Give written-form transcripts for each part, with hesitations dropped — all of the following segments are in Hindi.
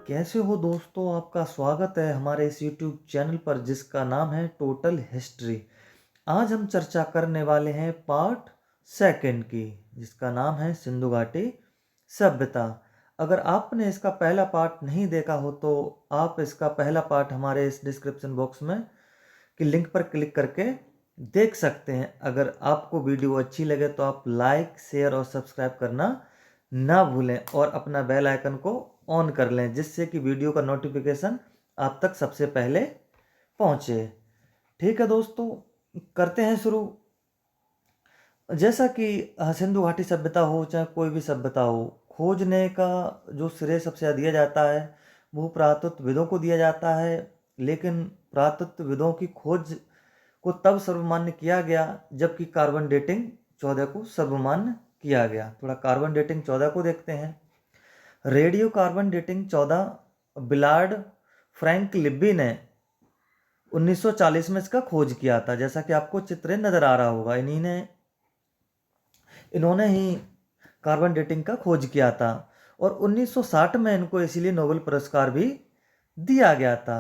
कैसे हो दोस्तों? आपका स्वागत है हमारे इस यूट्यूब चैनल पर जिसका नाम है टोटल हिस्ट्री। आज हम चर्चा करने वाले हैं पार्ट सेकंड की, जिसका नाम है सिंधु घाटी सभ्यता। अगर आपने इसका पहला पार्ट नहीं देखा हो तो आप इसका पहला पार्ट हमारे इस डिस्क्रिप्शन बॉक्स में की लिंक पर क्लिक करके देख सकते हैं। अगर आपको वीडियो अच्छी लगे तो आप लाइक, शेयर और सब्सक्राइब करना ना भूलें और अपना बेल आइकन को ऑन कर लें, जिससे कि वीडियो का नोटिफिकेशन आप तक सबसे पहले पहुंचे। ठीक है दोस्तों, करते हैं शुरू। जैसा कि सिंधु घाटी सभ्यता हो चाहे कोई भी सभ्यता हो, खोजने का जो श्रेय सबसे ज़्यादा दिया जाता है वो पुरातत्वविदों को दिया जाता है। लेकिन पुरातत्वविदों की खोज को तब सर्वमान्य किया गया जबकि कार्बन डेटिंग 14 को सर्वमान्य किया गया। थोड़ा कार्बन डेटिंग 14 को देखते हैं। Radio carbon dating 14 बिलार्ड Frank Libby ने 1940 में इसका खोज किया था। जैसा कि आपको चित्र नजर आ रहा होगा, इन्होंने ही कार्बन डेटिंग का खोज किया था और 1960 में इनको इसीलिए नोबेल पुरस्कार भी दिया गया था।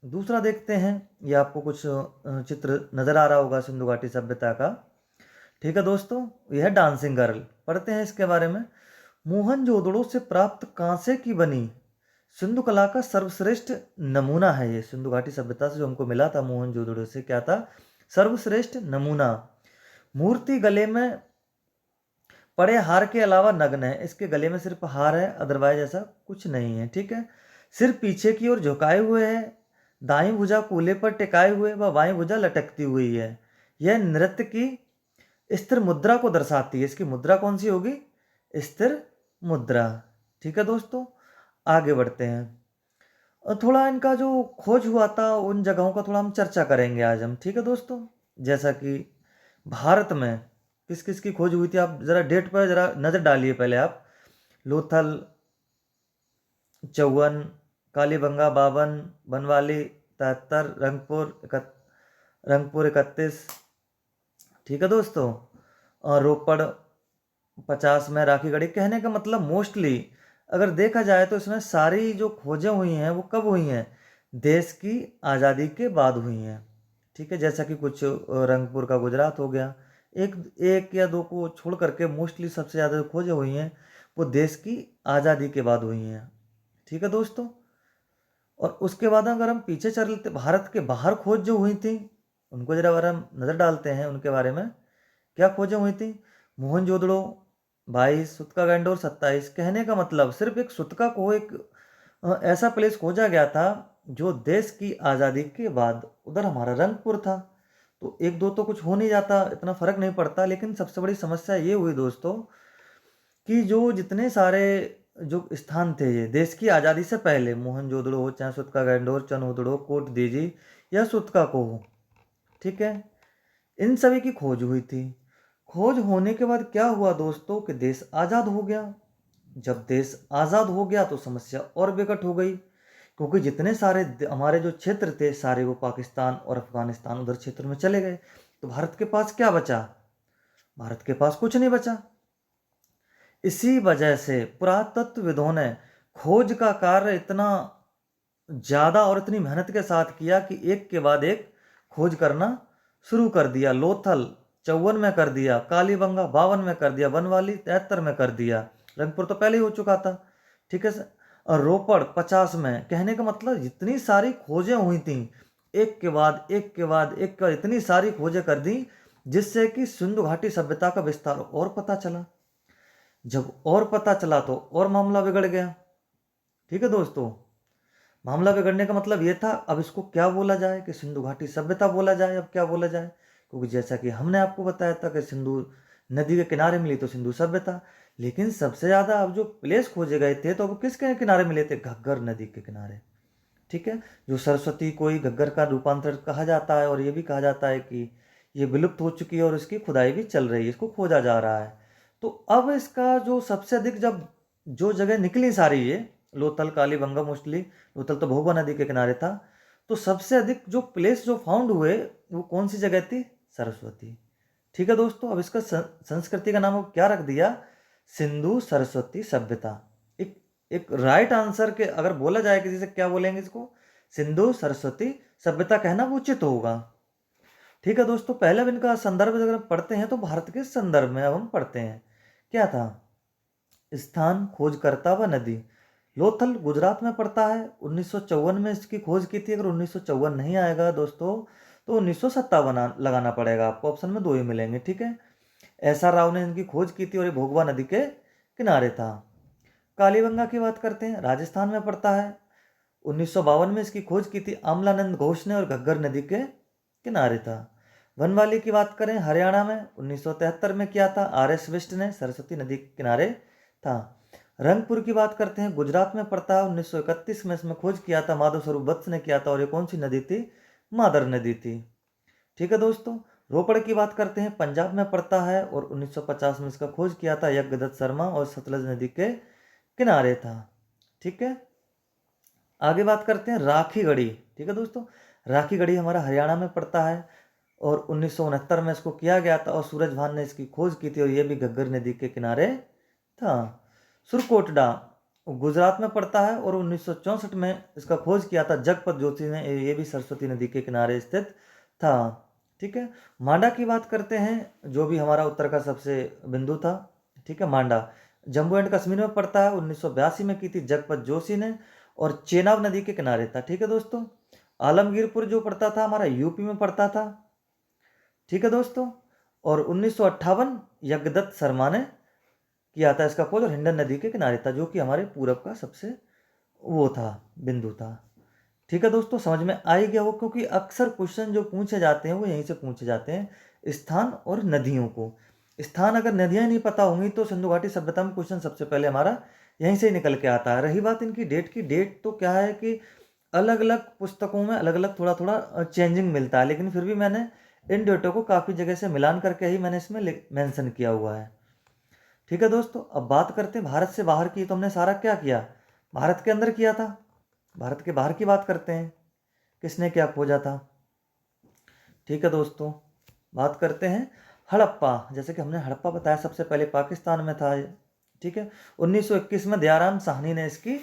दूसरा देखते हैं, ये आपको कुछ चित्र नजर आ रहा होगा सिंधु घाटी सभ्यता का। ठीक है दोस्तों, यह है डांसिंग गर्ल। पढ़ते हैं इसके बारे में। मोहनजोदड़ो से प्राप्त कांसे की बनी सिंधु कला का सर्वश्रेष्ठ नमूना है। ये सिंधु घाटी सभ्यता से जो हमको मिला था मोहनजोदड़ो से, क्या था? सर्वश्रेष्ठ नमूना। मूर्ति गले में पड़े हार के अलावा नग्न है। इसके गले में सिर्फ हार है, अदरवाइज ऐसा कुछ नहीं है। ठीक है, सिर पीछे की ओर झुकाए हुए है, दाई भुजा कूल्हे पर टिकाए हुए व बाई भुजा लटकती हुई है। यह नृत्य की स्थिर मुद्रा को दर्शाती है। इसकी मुद्रा कौन सी होगी? स्थिर मुद्रा। ठीक है दोस्तों, आगे बढ़ते हैं। और थोड़ा इनका जो खोज हुआ था उन जगहों का थोड़ा हम चर्चा करेंगे आज हम। ठीक है दोस्तों, जैसा कि भारत में किस किस की खोज हुई थी, आप जरा डेट पर जरा नजर डालिए पहले आप। लोथल 54, कालीबंगा 52, बनवाली 73, रंगपुर 31। ठीक है दोस्तों, और रोपड़ 50 में राखी गढ़ी। कहने का मतलब मोस्टली अगर देखा जाए तो इसमें सारी जो खोजें हुई हैं वो कब हुई हैं? देश की आज़ादी के बाद हुई हैं। ठीक है, जैसा कि कुछ रंगपुर का गुजरात हो गया, एक एक या दो को छोड़ करके मोस्टली सबसे ज़्यादा जो खोजें हुई हैं वो देश की आज़ादी के बाद हुई हैं। ठीक है दोस्तों, और उसके बाद अगर हम पीछे चलते, भारत के बाहर खोज जो हुई थी उनको जरा अगर हम नज़र डालते हैं उनके बारे में, क्या खोजें हुई थी? मोहनजोदड़ो 22, सुतका गंडोर 27। कहने का मतलब सिर्फ एक सुतका को एक ऐसा प्लेस खोजा गया था जो देश की आज़ादी के बाद, उधर हमारा रंगपुर था। तो एक दो तो कुछ हो नहीं जाता, इतना फर्क नहीं पड़ता। लेकिन सबसे बड़ी समस्या ये हुई दोस्तों कि जो जितने सारे जो स्थान थे ये देश की आज़ादी से पहले, मोहनजोदड़ो हो चाहे सुतका गंडोर, चनहुदड़ो, कोट दीजी या सुतका को हो, ठीक है, इन सभी की खोज हुई थी। खोज होने के बाद क्या हुआ दोस्तों कि देश आज़ाद हो गया। जब देश आज़ाद हो गया तो समस्या और विकट हो गई, क्योंकि जितने सारे हमारे जो क्षेत्र थे सारे वो पाकिस्तान और अफगानिस्तान उधर क्षेत्र में चले गए। तो भारत के पास क्या बचा? भारत के पास कुछ नहीं बचा। इसी वजह से पुरातत्वविदों ने खोज का कार्य इतना ज़्यादा और इतनी मेहनत के साथ किया कि एक के बाद एक खोज करना शुरू कर दिया। लोथल 54 में कर दिया, कालीबंगा 52 में कर दिया, बनवाली 73 में कर दिया, रंगपुर तो पहले ही हो चुका था। ठीक है सर, और रोपड़ 50 में। कहने का मतलब जितनी सारी खोजें हुई थी, एक के बाद एक के बाद एक का इतनी सारी खोजें कर दी, जिससे कि सिंधु घाटी सभ्यता का विस्तार और पता चला। जब और पता चला तो और मामला बिगड़ गया। ठीक है दोस्तों, मामला बिगड़ने का मतलब ये था अब इसको क्या बोला जाए, कि सिंधु घाटी सभ्यता बोला जाए, अब क्या बोला जाए? क्योंकि जैसा कि हमने आपको बताया था कि सिंधु नदी के किनारे मिली तो सिंधु सभ्यता। लेकिन सबसे ज़्यादा अब जो प्लेस खोजे गए थे तो अब किसके किनारे मिले थे? घग्गर नदी के किनारे। ठीक है, जो सरस्वती को ही घग्गर का रूपांतर कहा जाता है और ये भी कहा जाता है कि ये विलुप्त हो चुकी है और इसकी खुदाई भी चल रही है, इसको खोजा जा रहा है। तो अब इसका जो सबसे अधिक जब जो जगह निकली सारी ये लोथल, कालीबंगा, मोस्टली लोथल तो भोगवा नदी के किनारे था, तो सबसे अधिक जो प्लेस जो फाउंड हुए वो कौन सी जगह थी? सरस्वती। ठीक है दोस्तों, अब इसका संस्कृति का नाम अब क्या रख दिया? सिंधु सरस्वती सभ्यता। एक एक राइट आंसर के अगर बोला जाए किसी से, क्या बोलेंगे इसको? सिंधु सरस्वती सभ्यता कहना वो उचित होगा। ठीक है दोस्तों, पहले अब इनका संदर्भ अगर हम पढ़ते हैं तो भारत के संदर्भ में अब हम पढ़ते हैं। क्या था? स्थान, खोजकर्ता व नदी। लोथल गुजरात में पड़ता है। 1954 में इसकी खोज की थी। अगर 1954 नहीं आएगा दोस्तों तो 1957 लगाना पड़ेगा आपको, ऑप्शन में 2 ही मिलेंगे। ठीक है, एस आर राव ने इनकी खोज की थी और ये भोगवा नदी के किनारे था। कालीबंगा की बात करते हैं, राजस्थान में पड़ता है। 1952 में इसकी खोज की थी आमलानंद घोष ने और घग्गर नदी के किनारे था। वनवाली की बात करें, हरियाणा में 1973 में किया था, आर एस बिष्ट ने, सरस्वती नदी के किनारे था। रंगपुर की बात करते हैं, गुजरात में पड़ता है। 1931 में इसमें खोज किया था माधव स्वरूप वत्स ने किया था और ये कौन सी नदी थी? मादर नदी थी। ठीक है दोस्तों, रोपड़ की बात करते हैं, पंजाब में पड़ता है और 1950 में इसका खोज किया था यज्ञदत्त शर्मा और सतलज नदी के किनारे था। ठीक है, आगे बात करते हैं राखी गढ़ी। ठीक है दोस्तों, राखी गढ़ी हमारा हरियाणा में पड़ता है और 1969 में इसको किया गया था और सूरज भान ने इसकी खोज की थी और ये भी घग्गर नदी के किनारे था। सुरकोटडा गुजरात में पड़ता है और 1964 में इसका खोज किया था जगपत जोशी ने, ये भी सरस्वती नदी के किनारे स्थित था। ठीक है, मांडा की बात करते हैं, जो भी हमारा उत्तर का सबसे बिंदु था। ठीक है, मांडा जम्मू एंड कश्मीर में पड़ता है। 1982 में की थी जगपत जोशी ने और चेनाब नदी के किनारे था। ठीक है दोस्तों, आलमगीरपुर जो पड़ता था हमारा यूपी में पड़ता था। ठीक है दोस्तों, और 1958 यज्ञदत्त शर्मा ने किया था इसका खोज और हिंडन नदी के किनारे था, जो कि हमारे पूरब का सबसे वो था, बिंदु था। ठीक है दोस्तों, समझ में आ ही गया हो, क्योंकि अक्सर क्वेश्चन जो पूछे जाते हैं वो यहीं से पूछे जाते हैं, स्थान और नदियों को। स्थान अगर नदियाँ नहीं पता होंगी तो सिंधु घाटी सभ्यता में क्वेश्चन सबसे पहले हमारा यहीं से ही निकल के आता है। रही बात इनकी डेट की, डेट तो क्या है कि अलग अलग पुस्तकों में अलग अलग थोड़ा थोड़ा चेंजिंग मिलता है, लेकिन फिर भी मैंने इन डेटों को काफ़ी जगह से मिलान करके ही मैंने इसमें मेंशन किया हुआ है। ठीक है दोस्तों, अब बात करते हैं भारत से बाहर की। तो हमने सारा क्या किया? भारत के अंदर किया था। भारत के बाहर की बात करते हैं, किसने क्या खोजा था। ठीक है दोस्तों, बात करते हैं हड़प्पा। जैसे कि हमने हड़प्पा बताया सबसे पहले पाकिस्तान में था ये। ठीक है, 1921 में दयाराम साहनी ने इसकी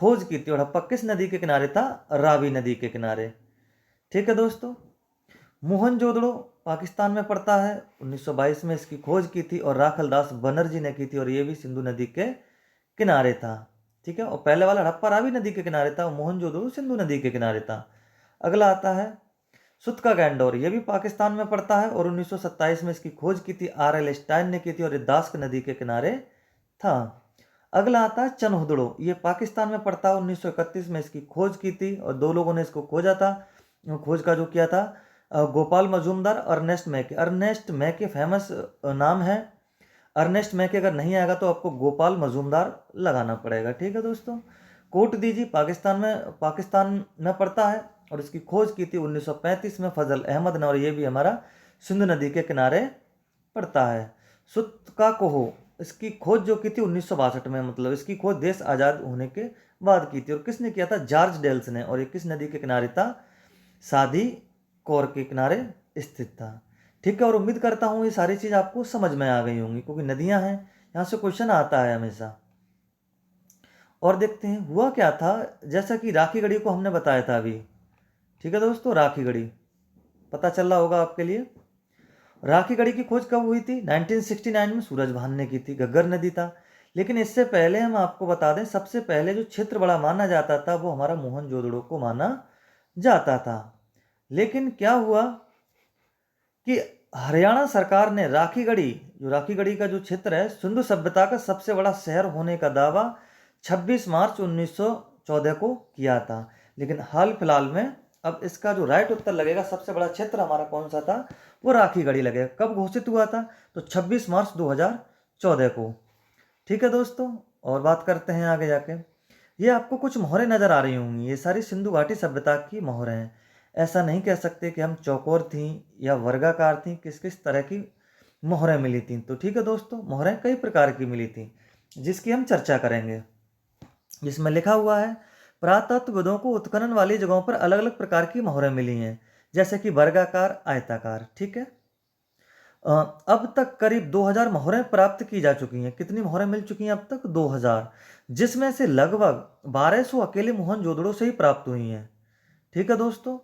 खोज की थी। हड़प्पा किस नदी के किनारे था? रावी नदी के किनारे। ठीक है दोस्तों, मोहनजोदड़ो पाकिस्तान में पड़ता है। 1922 में इसकी खोज की थी और राखल दास बनर्जी ने की थी और ये भी सिंधु नदी के किनारे था। ठीक है, और पहले वाला हड़प्पा रावी नदी के किनारे था और मोहनजोदड़ो सिंधु नदी के किनारे था। अगला आता है सुतका गैंडोर, ये भी पाकिस्तान में पड़ता है और 1927 में इसकी खोज की थी आर एल स्टाइन ने की थी और ये दास्क नदी के किनारे था। अगला आता है चनहुदड़ो, ये पाकिस्तान में पड़ता है। 1931 में इसकी खोज की थी और 2 लोगों ने इसको खोजा था। खोज का जो किया था गोपाल मजूमदार, अर्नेस्ट मैके। अर्नेस्ट मैके फेमस नाम है। अर्नेस्ट मैके अगर नहीं आएगा तो आपको गोपाल मजूमदार लगाना पड़ेगा। ठीक है दोस्तों, कोट दीजी पाकिस्तान में पड़ता है और इसकी खोज की थी 1935 में फजल अहमद ने और ये भी हमारा सिंधु नदी के किनारे पड़ता है। सुतका कोहो, इसकी खोज जो की थी 1962 में, मतलब इसकी खोज देश आज़ाद होने के बाद की थी और किसने किया था? जॉर्ज डेल्स ने। और ये किस नदी के किनारे था? सादी कोर के किनारे स्थित था। ठीक है, और उम्मीद करता हूँ ये सारी चीज़ आपको समझ में आ गई होंगी, क्योंकि नदियाँ हैं, यहाँ से क्वेश्चन आता है हमेशा। और देखते हैं हुआ क्या था। जैसा कि राखी गढ़ी को हमने बताया था अभी। ठीक है दोस्तों, राखी गढ़ी पता चल रहा होगा आपके लिए। राखी गढ़ी की खोज कब हुई थी? 1969 में सूरज भान ने की थी, घग्गर नदी था। लेकिन इससे पहले हम आपको बता दें, सबसे पहले जो क्षेत्र बड़ा माना जाता था वो हमारा मोहनजोदड़ो को माना जाता था। लेकिन क्या हुआ कि हरियाणा सरकार ने राखी गढ़ी का जो क्षेत्र है, सिंधु सभ्यता का सबसे बड़ा शहर होने का दावा 26 मार्च 1914 को किया था। लेकिन हाल फिलहाल में अब इसका जो राइट उत्तर लगेगा, सबसे बड़ा क्षेत्र हमारा कौन सा था? वो राखी गढ़ी लगेगा। कब घोषित हुआ था? तो 26 मार्च 2014 को। ठीक है दोस्तों, और बात करते हैं आगे जाके। ये आपको कुछ मोहरें नज़र आ रही होंगी, ये सारी सिंधु घाटी सभ्यता की मोहरें हैं। ऐसा नहीं कह सकते कि हम चौकोर थी या वर्गाकार थी, किस किस तरह की मोहरें मिली थी। तो ठीक है दोस्तों, मोहरें कई प्रकार की मिली थी जिसकी हम चर्चा करेंगे। जिसमें लिखा हुआ है पुरातत्वविदों को उत्खनन वाली जगहों पर अलग अलग प्रकार की मोहरें मिली हैं, जैसे कि वर्गाकार, आयताकार। ठीक है, अब तक करीब 2000 मोहरें प्राप्त की जा चुकी हैं। कितनी मोहरें मिल चुकी हैं अब तक? 2000, जिसमें से लगभग 1200 अकेले मोहनजोदड़ो से ही प्राप्त हुई हैं। ठीक है दोस्तों,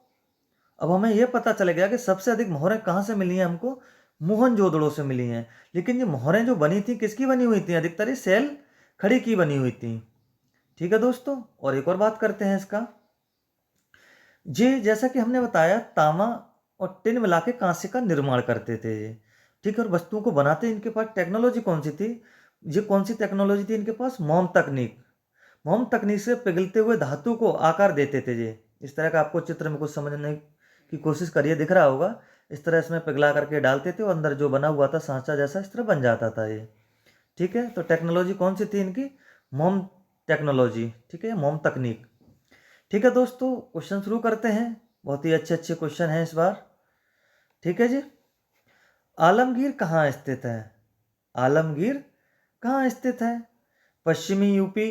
अब हमें यह पता चल गया कि सबसे अधिक मोहरें कहाँ से मिली हैं हमको? मोहनजोदड़ो से मिली हैं। लेकिन ये मोहरें जो बनी थी किसकी बनी हुई थी? अधिकतर ये सेल खड़ी की बनी हुई थी। ठीक है दोस्तों, और एक और बात करते हैं इसका। जी, जैसा कि हमने बताया, तांबा और टिन मिला के कांसे का निर्माण करते थे ये। ठीक है, और वस्तुओं को बनाते इनके पास टेक्नोलॉजी कौन सी थी? ये कौन सी टेक्नोलॉजी थी इनके पास? मोम तकनीक। मोम तकनीक से पिघलते हुए धातु को आकार देते थे ये। इस तरह का आपको चित्र में कुछ समझने की कोशिश करिए, दिख रहा होगा। इस तरह इसमें पिघला करके डालते थे और अंदर जो बना हुआ था सांचा जैसा इस तरह बन जाता था ये। ठीक है, तो टेक्नोलॉजी कौन सी थी इनकी? मोम टेक्नोलॉजी। ठीक है, मोम तकनीक। ठीक है दोस्तों, क्वेश्चन शुरू करते हैं। बहुत ही अच्छे अच्छे क्वेश्चन हैं इस बार। ठीक है जी। आलमगीर कहाँ स्थित है? आलमगीर कहाँ स्थित है? पश्चिमी यूपी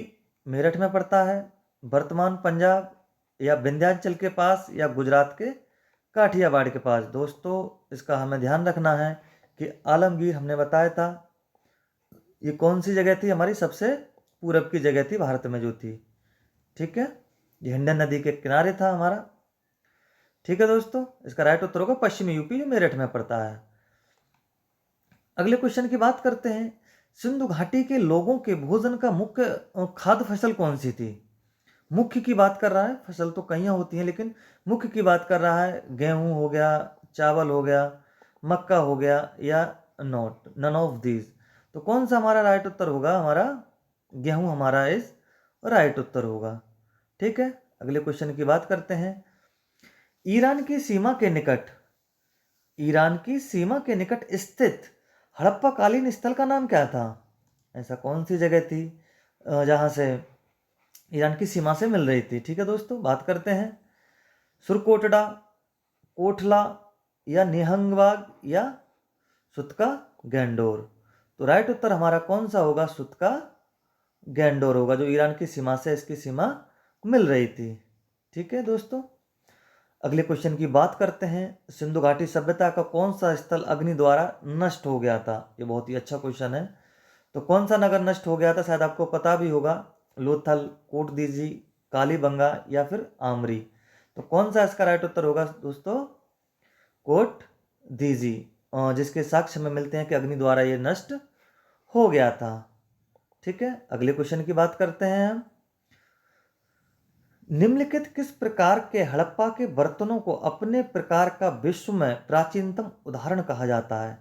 मेरठ में पड़ता है, वर्तमान पंजाब, या विंध्याचल के पास, या गुजरात के काठियावाड़ के पास? दोस्तों, इसका हमें ध्यान रखना है कि आलमगीर हमने बताया था ये कौन सी जगह थी? हमारी सबसे पूरब की जगह थी भारत में जो थी। ठीक है, ये हिंडन नदी के किनारे था हमारा। ठीक है दोस्तों, इसका राइट उत्तर होगा पश्चिमी यूपी जो मेरठ में पड़ता है। अगले क्वेश्चन की बात करते हैं। सिंधु घाटी के लोगों के भोजन का मुख्य खाद्य फसल कौन सी थी? मुख्य की बात कर रहा है, फसल तो कई होती हैं लेकिन मुख्य की बात कर रहा है। गेहूं हो गया, चावल हो गया, मक्का हो गया, या नॉट नन ऑफ दीज? तो कौन सा हमारा राइट उत्तर होगा? हमारा गेहूं हमारा इस राइट उत्तर होगा। ठीक है, अगले क्वेश्चन की बात करते हैं। ईरान की सीमा के निकट, ईरान की सीमा के निकट स्थित हड़प्पा कालीन स्थल का नाम क्या था? ऐसा कौन सी जगह थी जहां से ईरान की सीमा से मिल रही थी? ठीक है दोस्तों, बात करते हैं। सुरकोटडा, कोठला, या निहंगबाग, या सुतका गैंडोर? तो राइट उत्तर हमारा कौन सा होगा? सुतका गैंडोर होगा, जो ईरान की सीमा से इसकी सीमा मिल रही थी। ठीक है दोस्तों, अगले क्वेश्चन की बात करते हैं। सिंधु घाटी सभ्यता का कौन सा स्थल अग्नि द्वारा नष्ट हो गया था? ये बहुत ही अच्छा क्वेश्चन है। तो कौन सा नगर नष्ट हो गया था? शायद आपको पता भी होगा। लोथल, कोटदीजी, कालीबंगा, या फिर आमरी? तो कौन सा इसका राइट उत्तर होगा दोस्तों? कोटदीजी, जिसके साक्ष्य में मिलते हैं कि अग्नि द्वारा ये नष्ट हो गया था। ठीक है, अगले क्वेश्चन की बात करते हैं हम। निम्नलिखित किस प्रकार के हड़प्पा के बर्तनों को अपने प्रकार का विश्व में प्राचीनतम उदाहरण कहा जाता है?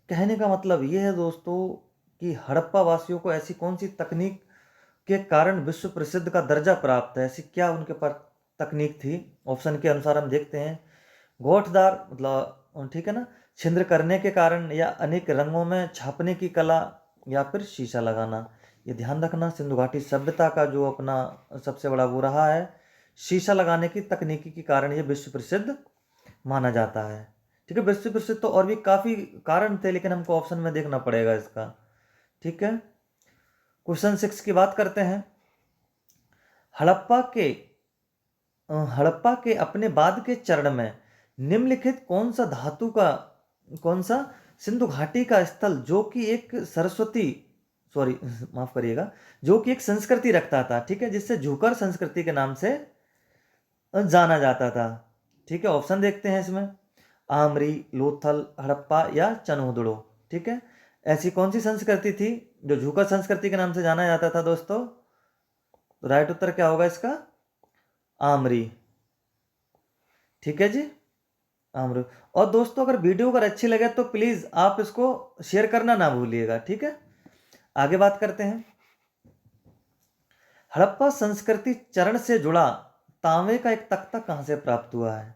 कहने का मतलब यह है दोस्तों कि हड़प्पा वासियों को ऐसी कौन सी तकनीक के कारण विश्व प्रसिद्ध का दर्जा प्राप्त है? ऐसी क्या उनके पास तकनीक थी? ऑप्शन के अनुसार हम देखते हैं। गोठदार, मतलब ठीक है ना, छिद्र करने के कारण, या अनेक रंगों में छापने की कला, या फिर शीशा लगाना? ये ध्यान रखना, सिंधु घाटी सभ्यता का जो अपना सबसे बड़ा वो रहा है, शीशा लगाने की तकनीकी के कारण ये विश्व प्रसिद्ध माना जाता है। ठीक है, विश्व प्रसिद्ध तो और भी काफ़ी कारण थे लेकिन हमको ऑप्शन में देखना पड़ेगा इसका। ठीक है, क्वेश्चन 6 की बात करते हैं। हड़प्पा के अपने बाद के चरण में निम्नलिखित कौन सा धातु का, कौन सा सिंधु घाटी का स्थल जो कि एक सरस्वती, सॉरी माफ करिएगा, जो कि एक संस्कृति रखता था, ठीक है, जिससे झूकर संस्कृति के नाम से जाना जाता था? ठीक है, ऑप्शन देखते हैं इसमें। आमरी, लोथल, हड़प्पा, या चनोदड़ो? ठीक है, ऐसी कौन सी संस्कृति थी जो झूकर संस्कृति के नाम से जाना जाता था दोस्तों? तो राइट उत्तर क्या होगा इसका? आमरी। ठीक है जी, आमरी। और दोस्तों, अगर वीडियो अगर अच्छी लगे तो प्लीज़ आप इसको शेयर करना ना भूलिएगा। ठीक है, आगे बात करते हैं। हड़प्पा संस्कृति चरण से जुड़ा तांबे का एक तख्ता कहाँ से प्राप्त हुआ है?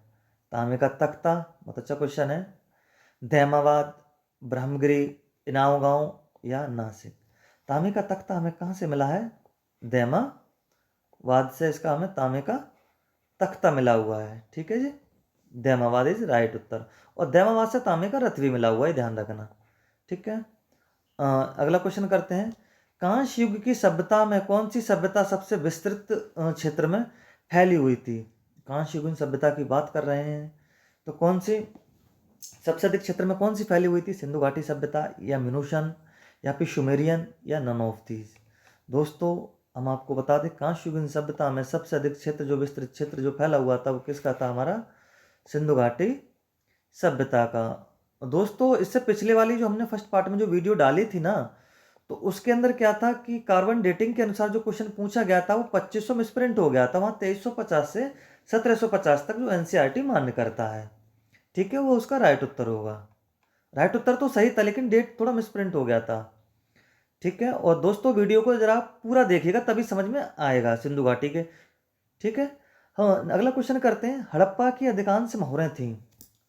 तांबे का तख्ता, बहुत अच्छा क्वेश्चन है। दैमाबाद, ब्रह्मगिरी, इनाम गांव, या नासिक? तांबे का तख्ता हमें कहाँ से मिला है? दैमाबाद से इसका हमें तांबे का तख्ता मिला हुआ है। ठीक है जी, दैमाबाद इज राइट उत्तर। और दैमाबाद से तांबे का रथ भी मिला हुआ है, ध्यान रखना। ठीक है, अगला क्वेश्चन करते हैं। कांस्य युग की सभ्यता में कौन सी सभ्यता सबसे विस्तृत क्षेत्र में फैली हुई थी? कांस्य युगीन सभ्यता की बात कर रहे हैं तो कौन सी सबसे अधिक क्षेत्र में कौन सी फैली हुई थी? सिंधु घाटी सभ्यता या मिनोशन या फिर सुमेरियन या नन ऑफ दीज। दोस्तों हम आपको बता दें, कांस्ययुगीन सभ्यता में सबसे अधिक क्षेत्र जो विस्तृत क्षेत्र जो फैला हुआ था वो किसका था? हमारा सिंधु घाटी सभ्यता का। दोस्तों इससे पिछले वाली जो हमने फर्स्ट पार्ट में जो वीडियो डाली थी ना, तो उसके अंदर क्या था कि कार्बन डेटिंग के अनुसार जो क्वेश्चन पूछा गया था वो 2500 में स्प्रिंट हो गया था। वहाँ 2350 से 1750 तक जो एनसीईआरटी मान्य करता है, ठीक है, वो उसका राइट उत्तर होगा। राइट उत्तर तो सही था लेकिन डेट थोड़ा मिसप्रिंट हो गया था, ठीक है। और दोस्तों वीडियो को जरा आप पूरा देखिएगा तभी समझ में आएगा सिंधु घाटी के, ठीक है। हाँ, अगला क्वेश्चन करते हैं। हड़प्पा की अधिकांश मोहरें थीं।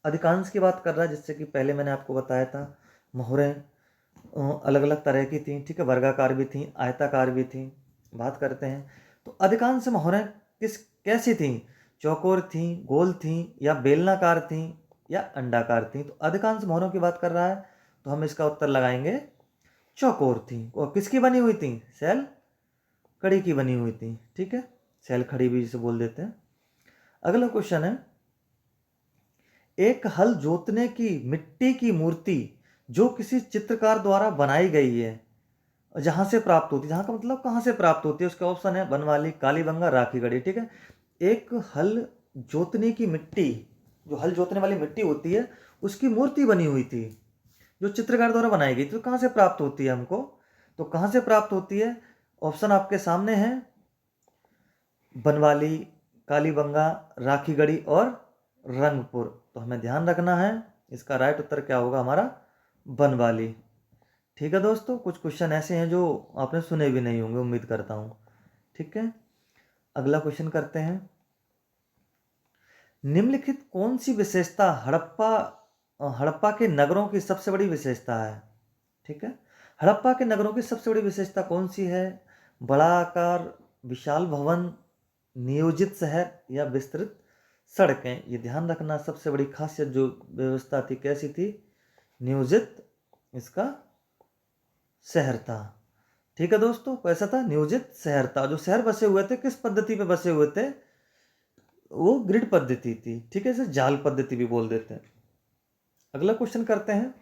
अधिकांश की बात कर रहा है, जिससे कि पहले मैंने आपको बताया था मोहरें अलग अलग तरह की थी, ठीक है, वर्गाकार भी थी, आयताकार भी थी। बात करते हैं तो अधिकांश मोहरें कैसी थी? चौकोर थी, गोल थी, या बेलनाकार थी, या अंडाकार थी? तो अधिकांश मोहरों की बात कर रहा है तो हम इसका उत्तर लगाएंगे चौकोर थी। और किसकी बनी हुई थी? सेल कड़ी की बनी हुई थी, ठीक है, सेल खड़ी भी जिसे बोल देते हैं। अगला क्वेश्चन है, एक हल जोतने की मिट्टी की मूर्ति जो किसी चित्रकार द्वारा बनाई गई है, जहां से प्राप्त होती है, जहां का मतलब कहां से प्राप्त होती है, उसका ऑप्शन है बनवाली, कालीबंगा, राखीगढ़ी, ठीक है। एक हल जोतने की मिट्टी, जो हल जोतने वाली मिट्टी होती है उसकी मूर्ति बनी हुई थी जो चित्रकार द्वारा बनाई गई थी। तो कहां से प्राप्त होती है हमको? तो कहां से प्राप्त होती है? ऑप्शन आपके सामने है, बनवाली, कालीबंगा, राखीगढ़ी और रंगपुर। तो हमें ध्यान रखना है, इसका राइट उत्तर क्या होगा? हमारा बनवाली, ठीक है। दोस्तों कुछ क्वेश्चन ऐसे हैं जो आपने सुने भी नहीं होंगे, उम्मीद करता हूं, ठीक है। अगला क्वेश्चन करते हैं। निम्नलिखित कौन सी विशेषता हड़प्पा के नगरों की सबसे बड़ी विशेषता है? ठीक है, हड़प्पा के नगरों की सबसे बड़ी विशेषता कौन सी है? बड़ा आकार, विशाल भवन, नियोजित शहर, या विस्तृत सड़कें। ये ध्यान रखना, सबसे बड़ी खासियत जो व्यवस्था थी कैसी थी? नियोजित इसका शहर था, ठीक है दोस्तों। कैसा था? नियोजित शहर था। जो शहर बसे हुए थे किस पद्धति पे बसे हुए थे? वो ग्रिड पद्धति थी, ठीक है, इसे जाल पद्धति भी बोल देते हैं। अगला क्वेश्चन करते हैं।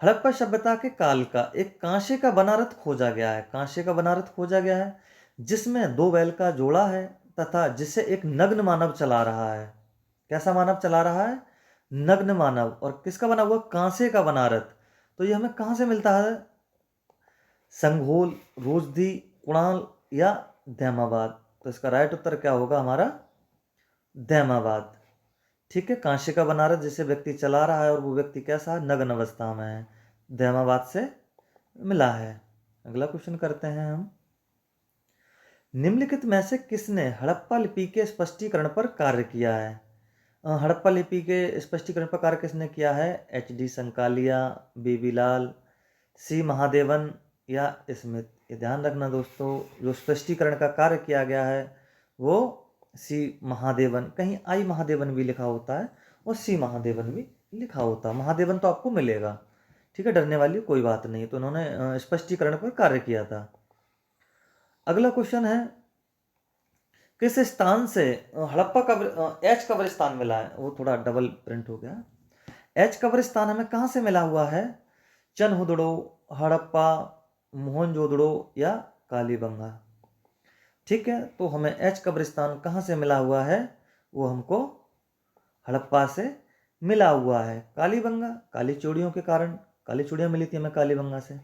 हड़प्पा सभ्यता के काल का एक कांसे का बना रथ खोजा गया है। कांसे का बना रथ खोजा गया है जिसमें 2 बैल का जोड़ा है तथा जिसे एक नग्न मानव चला रहा है। कैसा मानव चला रहा है? नग्न मानव। और किसका बना हुआ? कांसे का बना रथ। तो ये हमें कहां से मिलता है? संघोल, रोजदी, कुणाल, या दैमाबाद। तो इसका राइट उत्तर क्या होगा? हमारा दैमाबाद, ठीक है। कांसे का बना रथ जिसे व्यक्ति चला रहा है और वो व्यक्ति कैसा है? नग्न अवस्था में है, दैमाबाद से मिला है। अगला क्वेश्चन करते हैं हम। निम्नलिखित में से किसने हड़प्पा लिपि के स्पष्टीकरण पर कार्य किया है? हड़प्पा लिपि के स्पष्टीकरण पर कार्य किसने किया है? HD संकालिया, बेबीलाल, C महादेवन, या स्मिथ। ये ध्यान रखना दोस्तों, जो स्पष्टीकरण का कार्य किया गया है वो C महादेवन। कहीं I महादेवन भी लिखा होता है और C महादेवन भी लिखा होता है। महादेवन तो आपको मिलेगा, ठीक है, डरने वाली कोई बात नहीं। तो उन्होंने स्पष्टीकरण पर कार्य किया था। अगला क्वेश्चन है, किस स्थान से हड़प्पा एच कब्रिस्तान मिला है? वो थोड़ा डबल प्रिंट हो गया। एच कब्रिस्तान हमें कहां से मिला हुआ है? चनहुदड़ो, हड़प्पा, मोहनजोदड़ो, या कालीबंगा, ठीक है। तो हमें एच कब्रिस्तान कहां से मिला हुआ है? वो हमको हड़प्पा से मिला हुआ है। कालीबंगा, काली चूड़ियों के कारण काली चूड़ियां मिली थी हमें कालीबंगा से,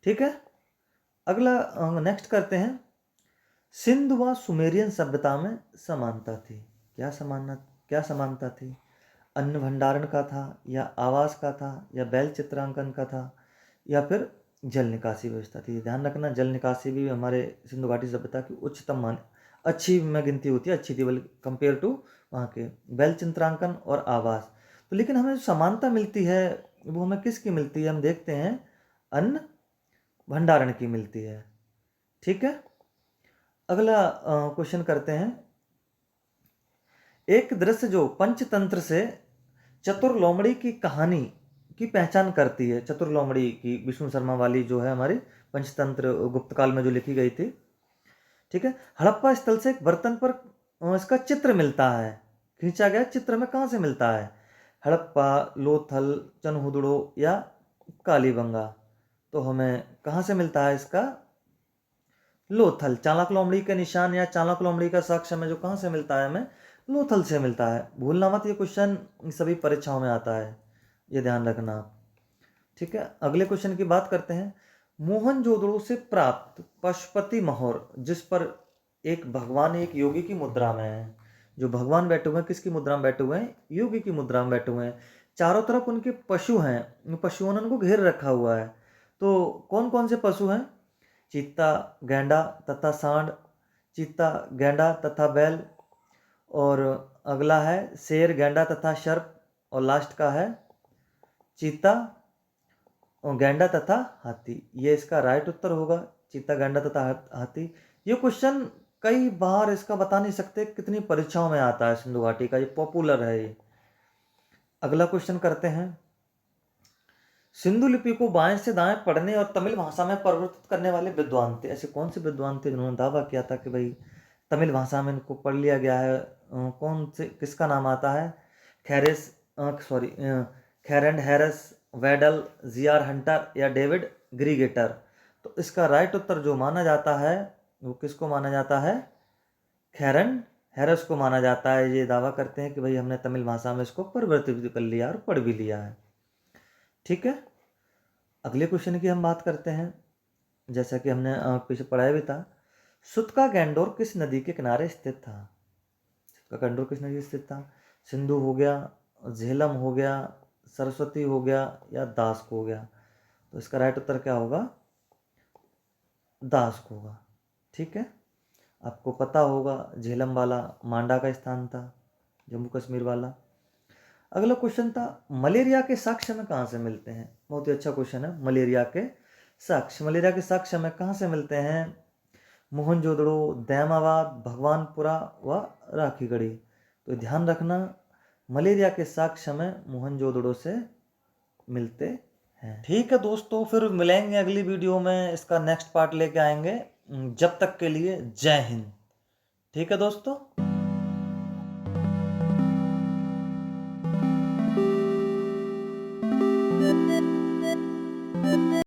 ठीक है। अगला नेक्स्ट करते हैं। सिंध व सुमेरियन सभ्यता में समानता थी। क्या समानता थी? अन्न भंडारण का था, या आवास का था, या बैल चित्रांकन का था, या फिर जल निकासी व्यवस्था थी। ध्यान रखना, जल निकासी भी हमारे सिंधु घाटी सभ्यता की उच्चतम अच्छी में गिनती होती है, अच्छी थी बल्कि कंपेयर टू वहाँ के बैल चित्रांकन और आवास। तो लेकिन हमें जो समानता मिलती है वो हमें किसकी मिलती है? हम देखते हैं, अन्न भंडारण की मिलती है, ठीक है। अगला क्वेश्चन करते हैं। एक दृश्य जो पंचतंत्र से चतुर लोमड़ी की कहानी की पहचान करती है। चतुर लोमड़ी की विष्णु शर्मा वाली जो है हमारी पंचतंत्र गुप्त काल में जो लिखी गई थी, ठीक है। हड़प्पा स्थल से एक बर्तन पर इसका चित्र मिलता है, खींचा गया चित्र में कहां से मिलता है? हड़प्पा, लोथल, चनहुदड़ो या कालीबंगा। तो हमें कहाँ से मिलता है इसका लोथल। चाणक्य लोमड़ी के निशान या चाणक्य लोमड़ी का साक्ष्य हमें जो कहाँ से मिलता है, हमें लोथल से मिलता है। भूलना मत, ये क्वेश्चन सभी परीक्षाओं में आता है, ये ध्यान रखना। ठीक है, अगले क्वेश्चन की बात करते हैं। मोहनजोदड़ो से प्राप्त पशुपति महोर, जिस पर एक भगवान एक योगी की मुद्रा में है। जो भगवान बैठे हुए हैं किसकी मुद्रा में बैठे हुए हैं, योगी की मुद्रा में बैठे हुए हैं। चारों तरफ उनके पशु हैं, उन पशुओं ने उनको घेर रखा हुआ है। तो कौन कौन से पशु हैं, चीता, गैंडा तथा सांड, चीता, गैंडा तथा बैल, और अगला है शेर, गैंडा तथा सर्प, और लास्ट का है चीता, गैंडा तथा हाथी। ये इसका राइट उत्तर होगा, चीता, गैंडा तथा हाथी। ये क्वेश्चन कई बार इसका बता नहीं सकते कितनी परीक्षाओं में आता है सिंधु घाटी का, ये पॉपुलर है ये। अगला क्वेश्चन करते हैं। सिंधु लिपि को बाएं से दाएं पढ़ने और तमिल भाषा में परिवर्तित करने वाले विद्वान थे। ऐसे कौन से विद्वान थे जिन्होंने दावा किया था कि भाई तमिल भाषा में इनको पढ़ लिया गया है। कौन से, किसका नाम आता है, खैरेंड हैरिस, वेडल, जीआर हंटर या डेविड ग्रीगेटर। तो इसका राइट उत्तर जो माना जाता है वो किसको माना जाता है, खैरेंड हैरिस को माना जाता है। ये दावा करते हैं कि भाई हमने तमिल भाषा में इसको परिवर्तित भी कर लिया और पढ़ भी लिया है। ठीक है, अगले क्वेश्चन की हम बात करते हैं। जैसा कि हमने पीछे पढ़ाया भी था, सुतका गैंडोर किस नदी के किनारे स्थित था। सुतका गैंडोर किस नदी स्थित था, सिंधु हो गया, झेलम हो गया, सरस्वती हो गया या दास्क हो गया। तो इसका राइट उत्तर क्या होगा, दास्क होगा। ठीक है, आपको पता होगा झेलम वाला मांडा का स्थान था, जम्मू कश्मीर वाला। अगला क्वेश्चन था, मलेरिया के साक्ष्य में कहाँ से मिलते हैं। बहुत ही अच्छा क्वेश्चन है। मलेरिया के साक्ष्य, मलेरिया के साक्ष्य में कहाँ से मिलते हैं, मोहनजोदड़ो, दैमाबाद, भगवानपुरा व राखीगढ़ी। तो ध्यान रखना, मलेरिया के साक्ष्य में मोहनजोदड़ो से मिलते हैं। ठीक है दोस्तों, फिर मिलेंगे अगली वीडियो में, इसका नेक्स्ट पार्ट लेके आएंगे। जब तक के लिए जय हिंद। ठीक है दोस्तों।